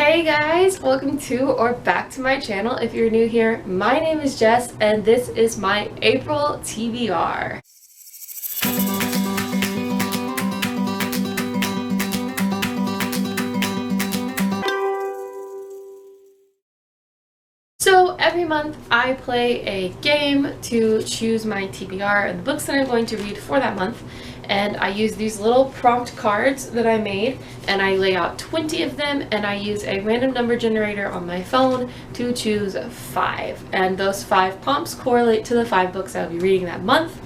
Hey guys, welcome to or back to my channel. If you're new here, my name is Jess and this is my April TBR. So every month I play a game to choose my TBR and the books that I'm going to read for that month. And I use these little prompt cards that I made, and I lay out 20 of them, and I use a random number generator on my phone to choose 5. And those 5 prompts correlate to the 5 books I'll be reading that month.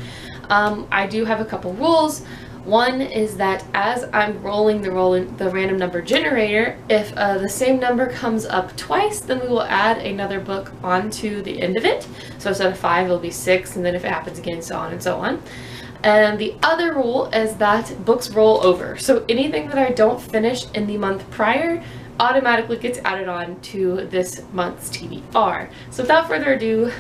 I do have a couple rules. One is that as I'm rolling the random number generator, if the same number comes up twice, then we will add another book onto the end of it. So instead of 5, it'll be 6, and then if it happens again, so on and so on. And the other rule is that books roll over. So anything that I don't finish in the month prior automatically gets added on to this month's TBR. So without further ado,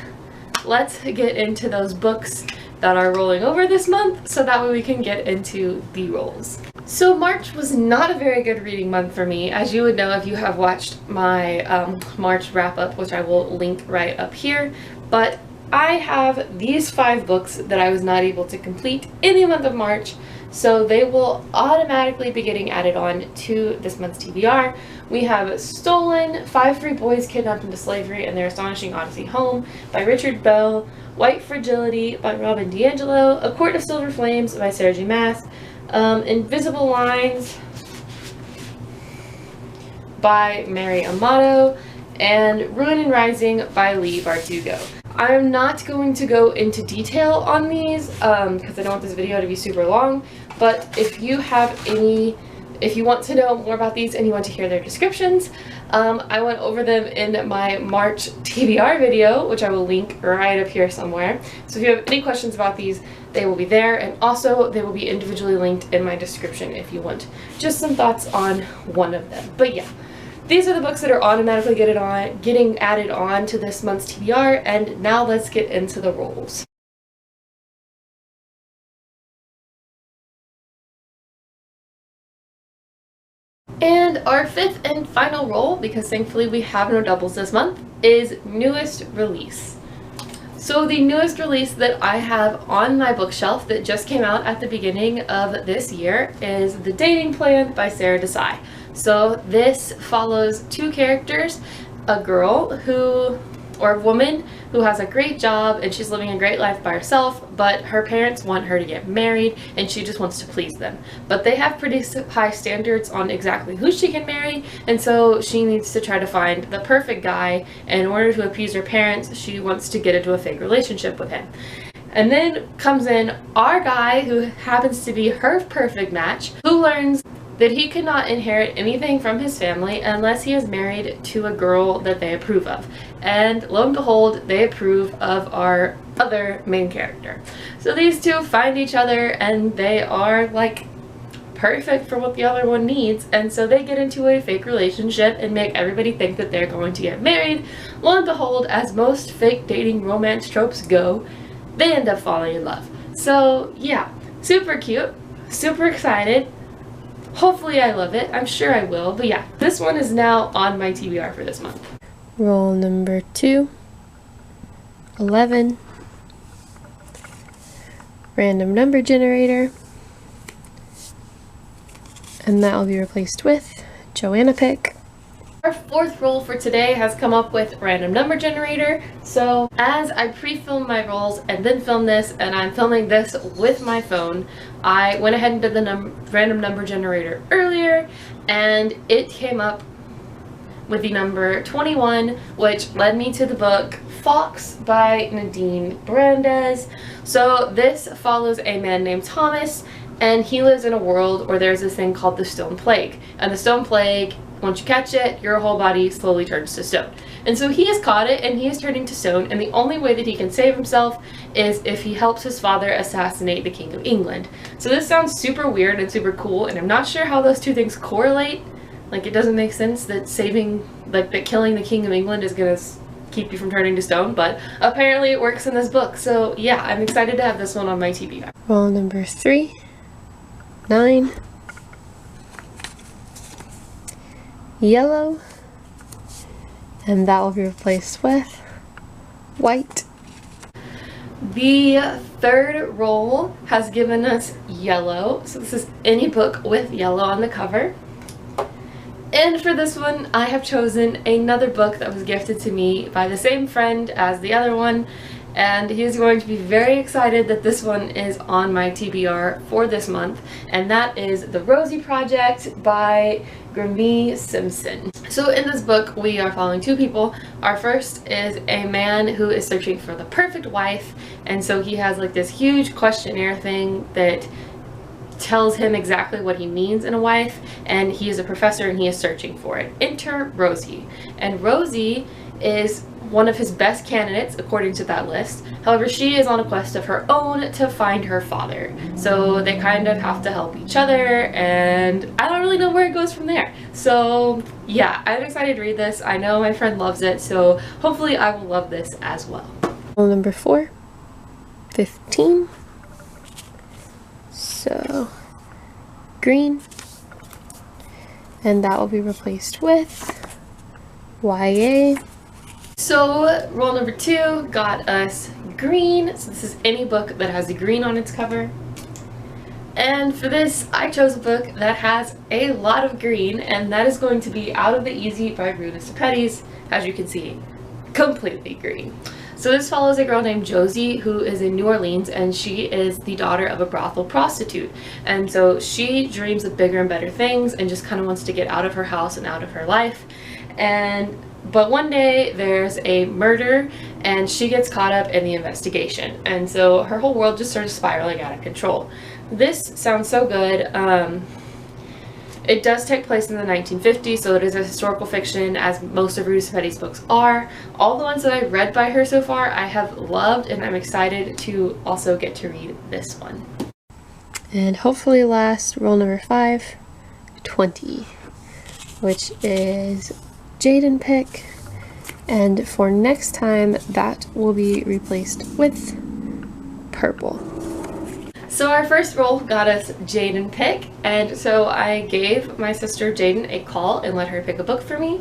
let's get into those books that are rolling over this month so that way we can get into the rolls. So March was not a very good reading month for me, as you would know if you have watched my March wrap-up, which I will link right up here. But I have these 5 books that I was not able to complete in the month of March, so they will automatically be getting added on to this month's TBR. We have Stolen, 5 Free Boys Kidnapped into Slavery and Their Astonishing Odyssey Home by Richard Bell, White Fragility by Robin DiAngelo, A Court of Silver Flames by Sarah J. Maas, Invisible Lines by Mary Amato, and Ruin and Rising by Leigh Bardugo. I'm not going to go into detail on these because I don't want this video to be super long, but if you want to know more about these and you want to hear their descriptions, I went over them in my March TBR video, which I will link right up here somewhere. So if you have any questions about these, they will be there, and also they will be individually linked in my description if you want just some thoughts on one of them. But yeah. These are the books that are automatically getting added on to this month's TBR, and now let's get into the rolls. And our 5th and final roll, because thankfully we have no doubles this month, is Newest Release. So the newest release that I have on my bookshelf that just came out at the beginning of this year is The Dating Plan by Sara Desai. So this follows 2 characters, a girl or a woman who has a great job and she's living a great life by herself, but her parents want her to get married and she just wants to please them. But they have pretty high standards on exactly who she can marry, and so she needs to try to find the perfect guy, and in order to appease her parents, she wants to get into a fake relationship with him. And then comes in our guy who happens to be her perfect match, who learns that he cannot inherit anything from his family unless he is married to a girl that they approve of. And lo and behold, they approve of our other main character. So these two find each other and they are like perfect for what the other one needs, and so they get into a fake relationship and make everybody think that they're going to get married. Lo and behold, as most fake dating romance tropes go, they end up falling in love. So yeah, super cute, super excited. Hopefully I love it. I'm sure I will. But yeah, this one is now on my TBR for this month. Roll number 2. 11. Random number generator. And that will be replaced with Joanna Pick. Our 4th roll for today has come up with random number generator. So as I pre-filmed my rolls and then filmed this, and I'm filming this with my phone, I went ahead and did the random number generator earlier, and it came up with the number 21, which led me to the book Fox by Nadine Brandes. So this follows a man named Thomas, and he lives in a world where there's this thing called the Stone Plague. And the Stone Plague, once you catch it, your whole body slowly turns to stone. And so he has caught it and he is turning to stone, and the only way that he can save himself is if he helps his father assassinate the King of England. So this sounds super weird and super cool, and I'm not sure how those two things correlate. Like, it doesn't make sense that that killing the King of England is gonna keep you from turning to stone, but apparently it works in this book. So yeah, I'm excited to have this one on my TBR. Roll number 3. 9. Yellow. and that will be replaced with white. The third roll has given us yellow, so this is any book with yellow on the cover. And for this one, I have chosen another book that was gifted to me by the same friend as the other one, and he's going to be very excited that this one is on my TBR for this month, and that is The Rosie Project by Grammy Simpson. So in this book, we are following two people. Our first is a man who is searching for the perfect wife, and so he has like this huge questionnaire thing that tells him exactly what he means in a wife, and he is a professor and he is searching for it. Enter Rosie, and Rosie is one of his best candidates according to that list. However, she is on a quest of her own to find her father, so they kind of have to help each other, and I don't really know where it goes from there. So yeah, I'm excited to read this. I know my friend loves it, so hopefully I will love this as well. Number 4, 15. So green, and that will be replaced with YA. So roll number 2 got us green, so this is any book that has the green on its cover. And for this, I chose a book that has a lot of green, and that is going to be Out of the Easy by Rita Sepetys. As you can see, completely green. So this follows a girl named Josie who is in New Orleans, and she is the daughter of a brothel prostitute. And so she dreams of bigger and better things and just kind of wants to get out of her house and out of her life. But one day there's a murder and she gets caught up in the investigation. And so her whole world just starts spiraling out of control. This sounds so good. It does take place in the 1950s, so it is a historical fiction, as most of Rita Sepetys' books are. All the ones that I've read by her so far I have loved, and I'm excited to also get to read this one. And hopefully last, roll number 5, 20, which is Jaden pick, and for next time that will be replaced with purple. So our first roll got us Jaden pick, and so I gave my sister Jaden a call and let her pick a book for me.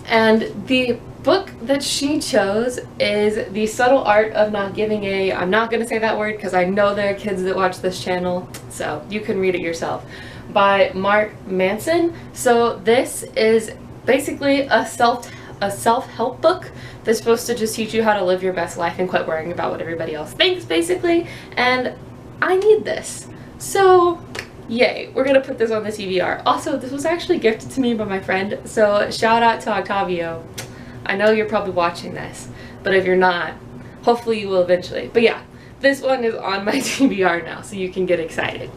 And the book that she chose is The Subtle Art of Not Giving a, I'm not going to say that word because I know there are kids that watch this channel, so you can read it yourself, by Mark Manson. So this is basically a self-help book that's supposed to just teach you how to live your best life and quit worrying about what everybody else thinks, basically. And I need this. So yay, we're gonna put this on the TBR. Also, this was actually gifted to me by my friend, so shout out to Octavio. I know you're probably watching this, but if you're not, hopefully you will eventually. But yeah, this one is on my TBR now, so you can get excited.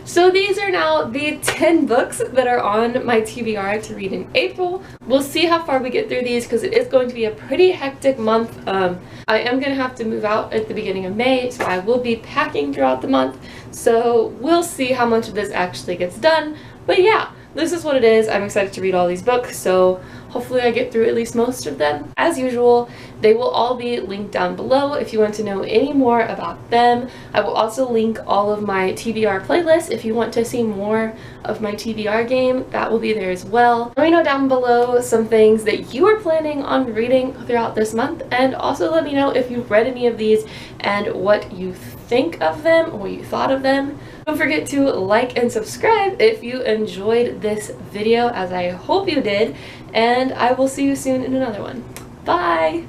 So these are now the 10 books that are on my TBR to read in April. We'll see how far we get through these because it is going to be a pretty hectic month. I am going to have to move out at the beginning of May, so I will be packing throughout the month. So we'll see how much of this actually gets done. But yeah, this is what it is. I'm excited to read all these books, so hopefully I get through at least most of them. As usual, they will all be linked down below if you want to know any more about them. I will also link all of my TBR playlists if you want to see more of my TBR game. That will be there as well. Let me know down below some things that you are planning on reading throughout this month, and also let me know if you've read any of these and what you think of them or what you thought of them. Don't forget to like and subscribe if you enjoyed this video, as I hope you did, and I will see you soon in another one. Bye!